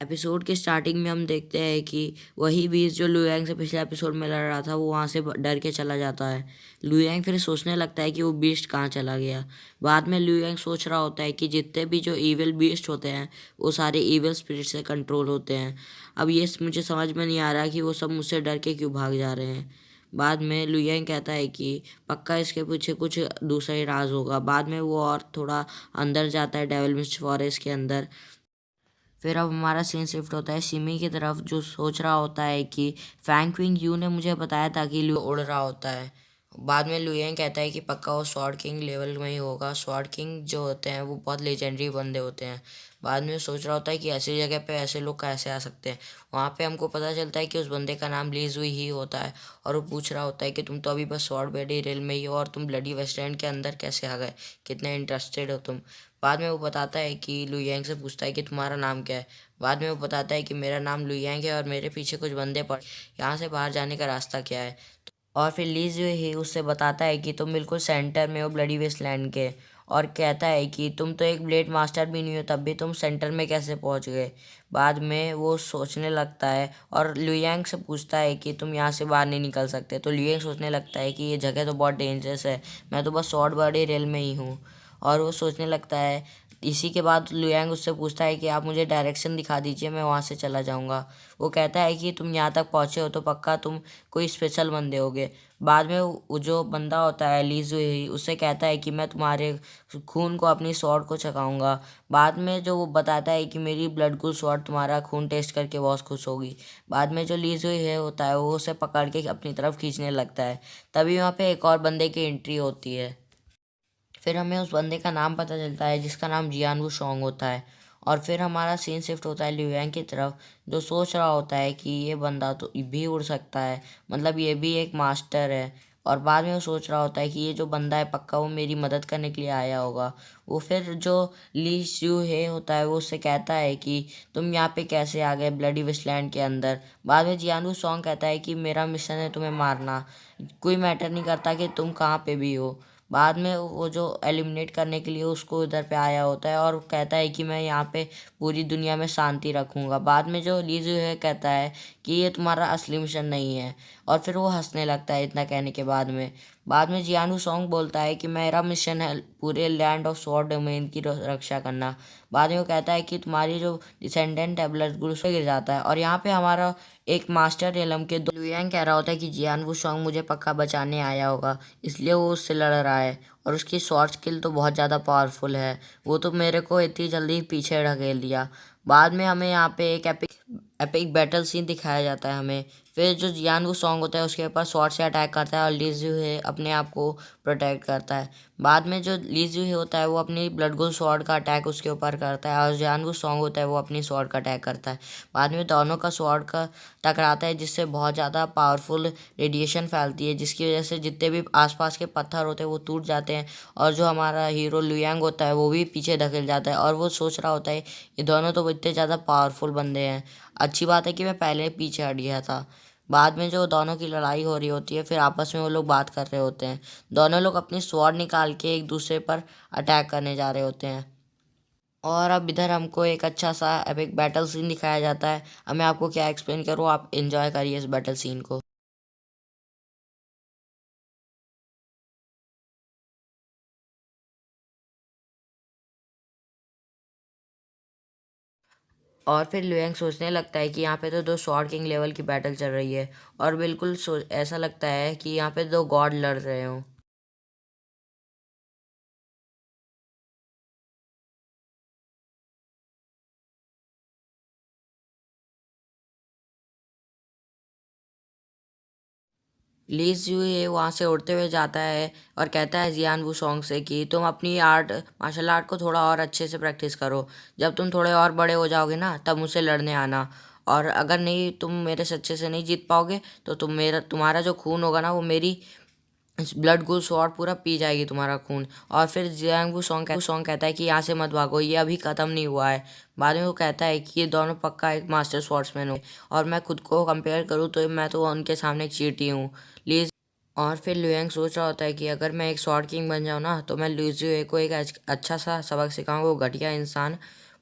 Episode के starting में हम देखते हैं कि वही बीस जो लुयांग से पिछले एपिसोड में लड़ रहा था वो वहाँ से डर के चला जाता है। लुयांग फिर सोचने लगता है कि वो बीस्ट कहाँ चला गया। बाद में लुयांग सोच रहा होता है कि जितने भी जो इविल बीस्ट होते हैं वो सारे इविल स्पिरिट से कंट्रोल होते हैं। अब ये मुझे समझ में नहीं आ रहा कि वो सब मुझसे डर के क्यों भाग जा रहे हैं। बाद में लुयांग कहता है कि पक्का इसके पीछे कुछ दूसरा ही राज होगा। बाद में वो और थोड़ा अंदर जाता है डेविल मिस्ट फॉरेस्ट के अंदर। फिर अब हमारा सीन शिफ्ट होता है सिमी की तरफ, जो सोच रहा होता है कि फैंग क्विंग यू ने मुझे बताया था कि लू उड़ रहा होता है। बाद में लुयेंग कहता है कि पक्का वो स्वॉर्ड किंग लेवल में ही होगा। स्वॉर्ड किंग जो होते हैं वो बहुत लेजेंडरी बंदे होते हैं। बाद में सोच रहा होता है कि ऐसी जगह पे ऐसे लोग कैसे आ सकते हैं। वहाँ पे हमको पता चलता है कि उस बंदे का नाम ली जुई ही होता है। और वो पूछ रहा होता है कि तुम तो अभी बस स्वॉर्ड बेडी रेल में ही हो और तुम ब्लडी वेस्टलैंड के अंदर कैसे आ गए, कितने इंटरेस्टेड हो तुम। बाद में वो बताता है कि लुयेंग से पूछता है कि तुम्हारा नाम क्या है। बाद में वो बताता है कि मेरा नाम लुयेंग है और मेरे पीछे कुछ बंदे पड़, यहाँ से बाहर जाने का रास्ता क्या है। और फिर लीज जो है उससे बताता है कि तुम बिल्कुल सेंटर में हो ब्लडी वेस्टलैंड के। और कहता है कि तुम तो एक ब्लेड मास्टर भी नहीं हो, तब भी तुम सेंटर में कैसे पहुंच गए। बाद में वो सोचने लगता है और लुयांग से पूछता है कि तुम यहाँ से बाहर नहीं निकल सकते। तो लुयांग सोचने लगता है कि ये जगह तो बहुत डेंजरस है, मैं तो बस शॉर्ट बॉडी रेल में ही हूँ। और वो सोचने लगता है। इसी के बाद लुयांग उससे पूछता है कि आप मुझे डायरेक्शन दिखा दीजिए, मैं वहाँ से चला जाऊँगा। वो कहता है कि तुम यहाँ तक पहुँचे हो तो पक्का तुम कोई स्पेशल बंदे होगे। बाद में वो जो बंदा होता है ली जुई उससे कहता है कि मैं तुम्हारे खून को अपनी स्वॉर्ड को चखाऊंगा। बाद में जो वो बताता है कि मेरी ब्लड गुल स्वॉर्ड तुम्हारा खून टेस्ट करके बहुत खुश होगी। बाद में जो ली जुई है होता है वो उसे पकड़ के अपनी तरफ खींचने लगता है। तभी वहाँ पे एक और बंदे की एंट्री होती है। फिर हमें उस बंदे का नाम पता चलता है जिसका नाम जियानवू शोंग होता है। और फिर हमारा सीन शिफ्ट होता है लियुयांग की तरफ, जो सोच रहा होता है कि ये बंदा तो भी उड़ सकता है, मतलब ये भी एक मास्टर है। और बाद में वो सोच रहा होता है कि ये जो बंदा है पक्का वो मेरी मदद करने के लिए आया होगा। वो फिर जो ली श्यू है होता है वो उससे कहता है कि तुम यहाँ पे कैसे आ गए ब्लडी वेस्टलैंड के अंदर। बाद में जियानू सॉन्ग कहता है कि मेरा मिशन है तुम्हें मारना, कोई मैटर नहीं करता कि तुम कहाँ पे भी हो। बाद में वो जो एलिमिनेट करने के लिए उसको इधर पे आया होता है और कहता है कि मैं यहाँ पे पूरी दुनिया में शांति रखूँगा। बाद में जो लीजू है कहता है कि ये तुम्हारा असली मिशन नहीं है। और फिर वो हंसने लगता है इतना कहने के बाद में। बाद में जियानू सॉन्ग बोलता है कि मेरा मिशन है पूरे लैंड ऑफ स्वॉर्ड डोमेन की रक्षा करना। बाद में वो कहता है कि तुम्हारी जो डिसेंडेंट है ब्लड ग्रुप गिर जाता है। और यहाँ पे हमारा एक मास्टर एलम के दो लुयांग कह रहा होता है कि जियानू सॉन्ग मुझे पक्का बचाने आया होगा, इसलिए वो उससे लड़ रहा है। और उसकी शॉर्ट स्किल तो बहुत ज़्यादा पावरफुल है, वो तो मेरे को इतनी जल्दी पीछे ढकेल दिया। बाद में हमें यहाँ पे एक एपिक एपिक बैटल सीन दिखाया जाता है हमें। फिर जो जियानवू सॉन्ग होता है उसके ऊपर शॉर्ट से अटैक करता है और लीजू है अपने आप को प्रोटेक्ट करता है। बाद में जो लीजू है होता है वो अपनी ब्लड गोल स्वॉर्ड का अटैक उसके ऊपर करता है और जियानवू सॉन्ग होता है वो अपनी स्वॉर्ड का अटैक करता है। बाद में दोनों का स्वॉर्ड का टकराता है जिससे बहुत ज़्यादा पावरफुल रेडिएशन फैलती है, जिसकी वजह से जितने भी आसपास के पत्थर होते हैं वो टूट जाते हैं। और जो हमारा हीरो लुयांग होता है वो भी पीछे धकेल जाता है। और वो सोच रहा होता है ये दोनों तो इतने ज़्यादा पावरफुल बंदे हैं, अच्छी बात है कि मैं पहले पीछे हट गया था। बाद में जो दोनों की लड़ाई हो रही होती है फिर आपस में वो लोग बात कर रहे होते हैं। दोनों लोग अपनी स्वॉर्ड निकाल के एक दूसरे पर अटैक करने जा रहे होते हैं। और अब इधर हमको एक अच्छा सा एपिक बैटल सीन दिखाया जाता है। अब मैं आपको क्या एक्सप्लेन करूँ, आप एंजॉय करिए इस बैटल सीन को। और फिर लुयांग सोचने लगता है कि यहाँ पे तो दो स्वॉर्ड किंग लेवल की बैटल चल रही है और बिल्कुल ऐसा लगता है कि यहाँ पे दो गॉड लड़ रहे हों। लीज जो है वहाँ से उड़ते हुए जाता है और कहता है जियान वो सॉन्ग से कि तुम अपनी आर्ट मार्शल आर्ट को थोड़ा और अच्छे से प्रैक्टिस करो, जब तुम थोड़े और बड़े हो जाओगे ना तब मुझसे लड़ने आना। और अगर नहीं तुम मेरे से अच्छे से नहीं जीत पाओगे तो तुम्हारा जो खून होगा ना वो मेरी ब्लड गुल स्वॉर्ड पूरा पी जाएगी तुम्हारा खून। और फिर जियांग वो सॉन्ग कहता है कि यहाँ से मत भागो, ये अभी ख़त्म नहीं हुआ है। बाद में वो कहता है कि ये दोनों पक्का एक मास्टर स्वॉर्ड्समैन हो और मैं खुद को कंपेयर करूँ तो मैं तो उनके सामने एक चींटी हूँ। और फिर लुयांग सोच रहा होता है कि अगर मैं एक शॉर्ट किंग बन जाऊँ ना तो मैं लुजुए को एक अच्छा सा सबक सिखाऊंगा, वो घटिया इंसान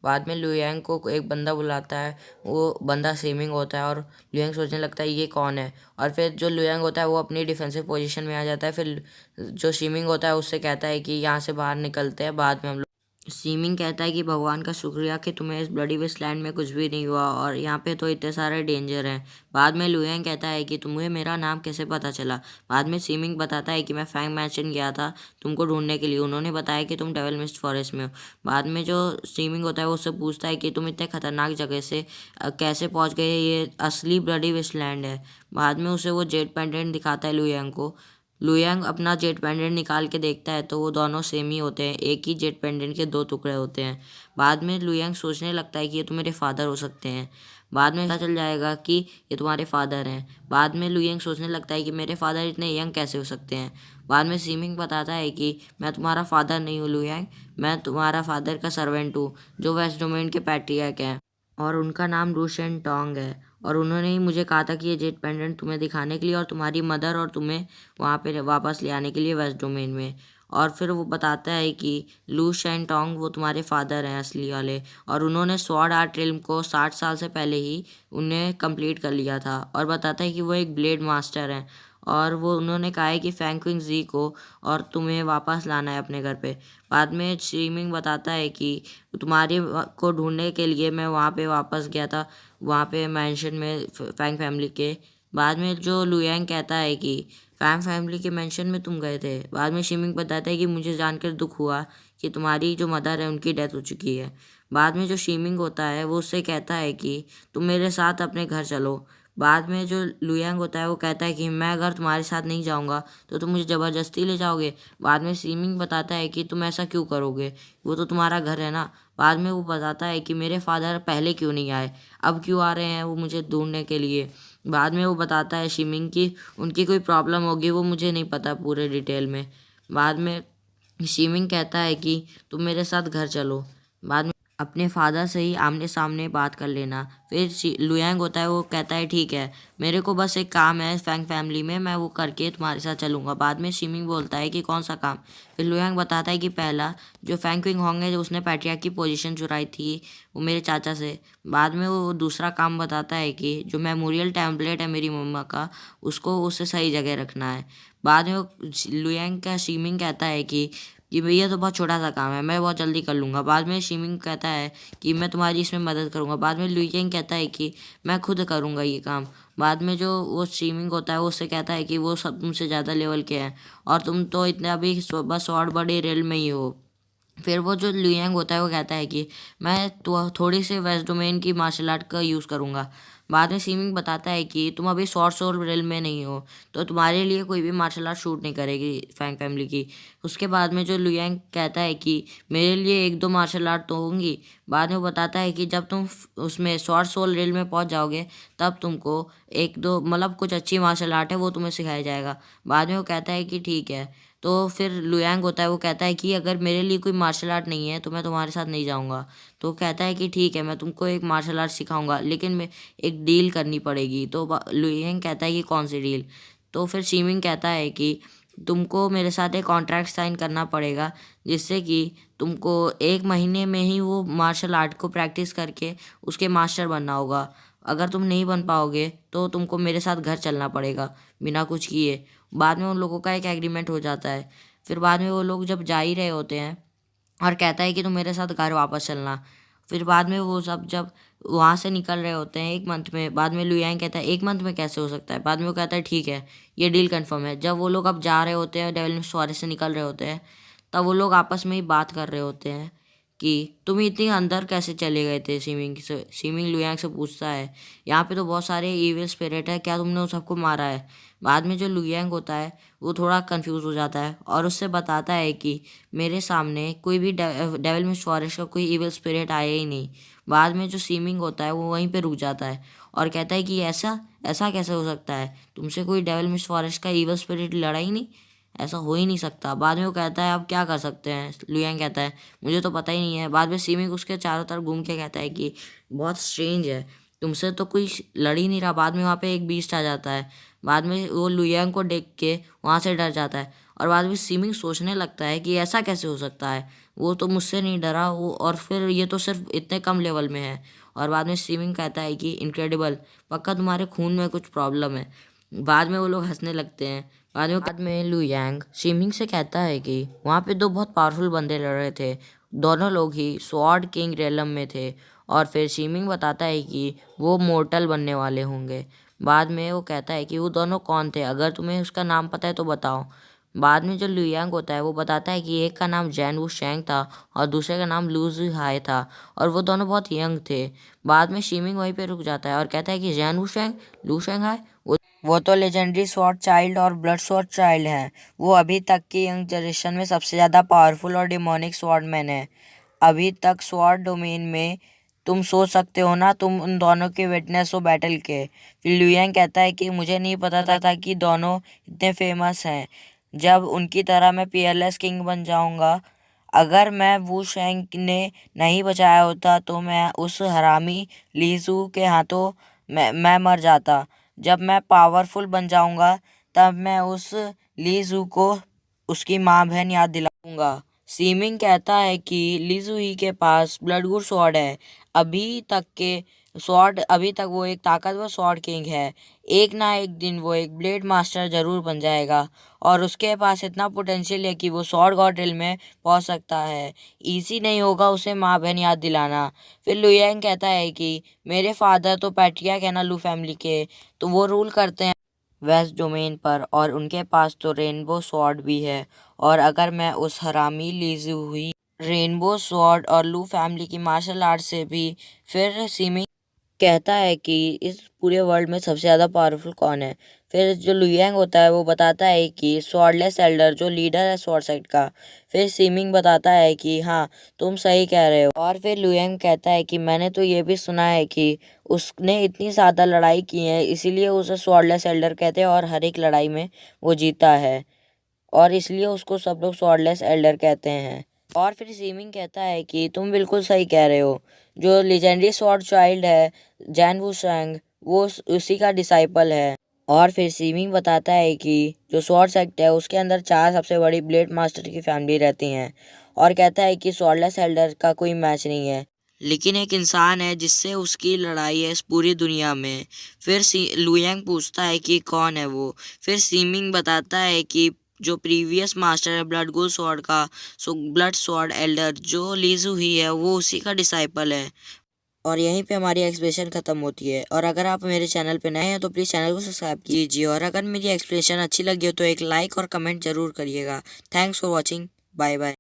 बाद में लुयांग को एक बंदा बुलाता है, वो बंदा सीमिंग होता है और लुयांग सोचने लगता है ये कौन है। और फिर जो लुयांग होता है वो अपनी डिफेंसिव पोजीशन में आ जाता है। फिर जो सीमिंग होता है उससे कहता है कि यहाँ से बाहर निकलते हैं, बाद में हम लोग। सीमिंग कहता है कि भगवान का शुक्रिया कि तुम्हें इस ब्लडी वेस्टलैंड में कुछ भी नहीं हुआ, और यहाँ पे तो इतने सारे डेंजर हैं। बाद में लुयांग कहता है कि तुम्हें मेरा नाम कैसे पता चला। बाद में सीमिंग बताता है कि मैं फैंग मैंशन गया था तुमको ढूंढने के लिए, उन्होंने बताया कि तुम डेविल मिस्ट फॉरेस्ट में हो। बाद में जो सीमिंग होता है वो उससे पूछता है कि तुम इतने खतरनाक जगह से कैसे पहुँच गए, ये असली ब्लडी वेस्टलैंड है। बाद में उसे वो जेट पेंडेंट दिखाता है लुयांग को। लुयांग अपना जेट पेंडेंट निकाल के देखता है तो वो दोनों सेम ही होते हैं, एक ही जेट पेंडेंट के दो टुकड़े होते हैं। बाद में लुयांग सोचने लगता है कि ये तो मेरे फादर हो सकते हैं। बाद में पता चल जाएगा कि ये तुम्हारे फादर हैं। बाद में लुयांग सोचने लगता है कि मेरे फादर इतने यंग कैसे हो सकते हैं। बाद में सीमिंग बताता है कि मैं तुम्हारा फादर नहीं हूँ लुयांग, मैं तुम्हारा फादर का सर्वेंट हूँ जो वेस्ट डोमेन के पैट्रियार्क हैं, और उनका नाम रूशन टोंग है। और उन्होंने ही मुझे कहा था कि ये जेट पेंडेंट तुम्हें दिखाने के लिए और तुम्हारी मदर और तुम्हें वहाँ पे वापस ले आने के लिए वेस्ट डोमेन में। और फिर वो बताता है कि लू शैन टोंग वो तुम्हारे फादर हैं असली वाले, और उन्होंने स्वॉर्ड आर्ट रिल्म को 60 साल से पहले ही उन्हें कंप्लीट कर लिया था। और बताता है कि वो एक ब्लेड मास्टर हैं, और वो उन्होंने कहा है कि फैंक्विंग जी को और तुम्हें वापस लाना है अपने घर पे। बाद में स्ट्रीमिंग बताता है कि तुम्हारे को ढूंढने के लिए मैं वहाँ पे वापस गया था, वहाँ पे मेंशन में फैंग फैमिली के। बाद में जो लुयांग कहता है कि फैंग फैमिली के मेंशन में तुम गए थे। बाद में शिमिंग बताता है कि मुझे जानकर दुख हुआ कि तुम्हारी जो मदर है उनकी डेथ हो चुकी है। बाद में जो शिमिंग होता है वो उससे कहता है कि तुम मेरे साथ अपने घर चलो। बाद में जो लुयांग होता है वो कहता है कि मैं अगर तुम्हारे साथ नहीं जाऊंगा तो तुम मुझे ज़बरदस्ती ले जाओगे। बाद में सीमिंग बताता है कि तुम ऐसा क्यों करोगे, वो तो तुम्हारा घर है ना। बाद में वो बताता है कि मेरे फादर पहले क्यों नहीं आए, अब क्यों आ रहे हैं वो मुझे ढूंढने के लिए। बाद में वो बताता है शिमिंग की उनकी कोई प्रॉब्लम होगी, वो मुझे नहीं पता पूरे डिटेल में। बाद में शिमिंग कहता है कि तुम मेरे साथ घर चलो, बाद में अपने फादर से ही आमने सामने बात कर लेना। फिर लुयांग होता है वो कहता है ठीक है, मेरे को बस एक काम है फैंग फैमिली में, मैं वो करके तुम्हारे साथ चलूँगा। बाद में शिमिंग बोलता है कि कौन सा काम। फिर लुयांग बताता है कि पहला जो फैंग क्विंग होंग है जो उसने पैट्रिया की पोजीशन चुराई थी वो मेरे चाचा से। बाद में वो दूसरा काम बताता है कि जो मेमोरियल टेम्पलेट है मेरी मम्मा का उसको उसे सही जगह रखना है। बाद में वो लुयांग का शिमिंग कहता है कि भैया तो बहुत छोटा सा काम है, मैं बहुत जल्दी कर लूँगा। बाद में शिमिंग कहता है कि मैं तुम्हारी इसमें मदद करूँगा। बाद में लुयांग कहता है कि मैं खुद करूँगा ये काम। बाद में जो वो शिमिंग होता है वो उससे कहता है कि वो सब तुमसे ज़्यादा लेवल के हैं और तुम तो इतना अभी बस और बड़े रेल में ही हो। फिर वो जो लुयांग होता है वो कहता है कि मैं तो थोड़ी सी वेस्ट डोमेन की मार्शल आर्ट का यूज़ करूँगा। बाद में सीमिंग बताता है कि तुम अभी सॉर्ड सोल रेल में नहीं हो तो तुम्हारे लिए कोई भी मार्शल आर्ट शूट नहीं करेगी फैंग फैमिली की। उसके बाद में जो लुयांग कहता है कि मेरे लिए एक दो मार्शल आर्ट तो होंगी। बाद में वो बताता है कि जब तुम उसमें सॉर्ड सोल रेल में पहुंच जाओगे तब तुमको एक दो मतलब कुछ अच्छी मार्शल आर्ट है वो तुम्हें सिखाया जाएगा। बाद में वो कहता है कि ठीक है। तो फिर लुयांग होता है वो कहता है कि अगर मेरे लिए कोई मार्शल आर्ट नहीं है तो मैं तुम्हारे साथ नहीं जाऊंगा। तो कहता है कि ठीक है, मैं तुमको एक मार्शल आर्ट सिखाऊंगा लेकिन मैं एक डील करनी पड़ेगी। तो लुयांग कहता है कि कौन सी डील। तो फिर शिमिंग कहता है कि तुमको मेरे साथ एक कॉन्ट्रैक्ट साइन करना पड़ेगा जिससे कि तुमको 1 महीने में ही वो मार्शल आर्ट को प्रैक्टिस करके उसके मास्टर बनना होगा। अगर तुम नहीं बन पाओगे तो तुमको मेरे साथ घर चलना पड़ेगा बिना कुछ किए। बाद में उन लोगों का एक एग्रीमेंट हो जाता है। फिर बाद में वो लोग जब जा ही रहे होते हैं और कहता है कि तुम मेरे साथ घर वापस चलना। फिर बाद में वो सब जब वहाँ से निकल रहे होते हैं 1 मंथ में, बाद में लुयांग कहता है 1 मंथ में कैसे हो सकता है। बाद में वो कहता है ठीक है, ये डील कंफर्म है। जब वो लोग अब जा रहे होते हैं डेविल मिस्ट फॉरेस्ट से निकल रहे होते हैं तब वो लोग आपस में ही बात कर रहे होते हैं कि तुम इतनी अंदर कैसे चले गए थे। सीमिंग लुयांग से पूछता है यहाँ पे तो बहुत सारे इविल स्पिरिट है, क्या तुमने उन सबको मारा है। बाद में जो लुयांग होता है वो थोड़ा कंफ्यूज हो जाता है और उससे बताता है कि मेरे सामने कोई भी डेविल मिस्ट फॉरेस्ट का कोई इविल स्पिरिट आया ही नहीं। बाद में जो सीमिंग होता है वो वहीं पे रुक जाता है और कहता है कि ऐसा ऐसा कैसे हो सकता है, तुमसे कोई डेविल मिस्ट फॉरेस्ट का इविल स्पिरिट लड़ा ही नहीं, ऐसा हो ही नहीं सकता। बाद में वो कहता है अब क्या कर सकते हैं। लुयांग कहता है मुझे तो पता ही नहीं है। बाद में सीमिंग उसके चारों तरफ घूम के कहता है कि बहुत स्ट्रेंज है, तुमसे तो कोई लड़ ही नहीं रहा। बाद में वहाँ पे एक बीस्ट आ जाता है। बाद में वो लुयांग को देख के वहाँ से डर जाता है और बाद में सीमिंग सोचने लगता है कि ऐसा कैसे हो सकता है। वो तो मुझसे नहीं डरा वो, और फिर ये तो सिर्फ इतने कम लेवल में है। और बाद में स्ट्रीमिंग कहता है कि इनक्रेडिबल, पक्का तुम्हारे खून में कुछ प्रॉब्लम है। बाद में वो लोग हंसने लगते हैं। बाद में लू यांग स्ट्रीमिंग से कहता है कि वहाँ पे दो बहुत पावरफुल बंदे लड़ रहे थे, दोनों लोग ही स्वॉर्ड किंग रेलम में थे। और फिर स्ट्रीमिंग बताता है कि वो मोर्टल बनने वाले होंगे। बाद में वो कहता है कि वो दोनों कौन थे, अगर तुम्हें उसका नाम पता है तो बताओ। बाद में जो लुयांग होता है वो बताता है कि एक का नाम जैन वू शेंग था और दूसरे का नाम लू जी हाय था, और वो दोनों बहुत यंग थे। बाद में शीमिंग वहीं पे रुक जाता है और कहता है कि जैन वू शेंग, लू शेंग हाय, वो तो लेजेंडरी स्वॉर्ड चाइल्ड और ब्लड स्वॉर्ड चाइल्ड हैं। वो अभी तक की यंग जनरेशन में सबसे ज़्यादा पावरफुल और डिमोनिक स्वॉर्डमैन है अभी तक स्वॉर्ड डोमेन में। तुम सोच सकते हो ना, तुम उन दोनों के विटनेस हो बैटल के। फिर लुयांग कहता है कि मुझे नहीं पता था कि दोनों इतने फेमस हैं। जब उनकी तरह मैं पीएलएस किंग बन जाऊंगा। अगर मैं वू शेंग ने नहीं बचाया होता तो मैं उस हरामी लीजू के हाथों मैं मर जाता। जब मैं पावरफुल बन जाऊंगा तब मैं उस लीजू को उसकी माँ बहन याद दिलाऊंगा। सीमिंग कहता है कि लिजू ही के पास ब्लड स्वॉर्ड है। अभी तक वो एक ताकतवर स्वॉर्ड किंग है। एक ना एक दिन वो एक ब्लेड मास्टर जरूर बन जाएगा, और उसके पास इतना पोटेंशियल है कि वो स्वॉर्ड गॉड रिल में पहुंच सकता है। इजी नहीं होगा उसे माँ बहन याद दिलाना। फिर लुयांग कहता है कि मेरे फादर तो पैट्रियार्क है ना लू फैमिली के, तो वो रूल करते हैं वेस्ट डोमेन पर, और उनके पास तो रेनबो स्वॉर्ड भी है। और अगर मैं उस हरामी लीजी हुई रेनबो स्वॉर्ड और लू फैमिली की मार्शल आर्ट से भी। फिर सीमी कहता है कि इस पूरे वर्ल्ड में सबसे ज़्यादा पावरफुल कौन है। फिर जो लुयांग होता है वो बताता है कि स्वॉर्डलेस एल्डर जो लीडर है स्वॉर्ड साइड का। फिर सीमिंग बताता है कि हाँ, तुम सही कह रहे हो। और फिर लुयांग कहता है कि मैंने तो ये भी सुना है कि उसने इतनी ज़्यादा लड़ाई की है, इसीलिए उसे स्वॉर्डलेस एल्डर कहते हैं, और हर एक लड़ाई में वो जीता है, और इसलिए उसको सब लोग स्वॉर्डलेस एल्डर कहते हैं। और फिर सीमिंग कहता है कि तुम बिल्कुल सही कह रहे हो, जो लेजेंडरी स्वॉर्ड चाइल्ड है जैन वू शेंग, वो उसी का डिसाइपल है। और फिर सीमिंग बताता है कि जो स्वॉर्ड सेक्ट है उसके अंदर 4 सबसे बड़ी ब्लेड मास्टर की फैमिली रहती हैं, और कहता है कि स्वॉर्डलेस एल्डर का कोई मैच नहीं है, लेकिन एक इंसान है जिससे उसकी लड़ाई है इस पूरी दुनिया में। फिर लुयांग पूछता है कि कौन है वो। फिर सीमिंग बताता है कि जो प्रीवियस मास्टर है ब्लड गोल स्वॉर्ड का, सो ब्लड स्वॉर्ड एल्डर जो लीजू ही है, वो उसी का डिसाइपल है। और यहीं पे हमारी एक्सप्लेनेशन खत्म होती है। और अगर आप मेरे चैनल पे नए हैं तो प्लीज़ चैनल को सब्सक्राइब कीजिए, और अगर मेरी एक्सप्लेनेशन अच्छी लगी हो तो एक लाइक और कमेंट जरूर करिएगा। Thanks for watching. Bye bye.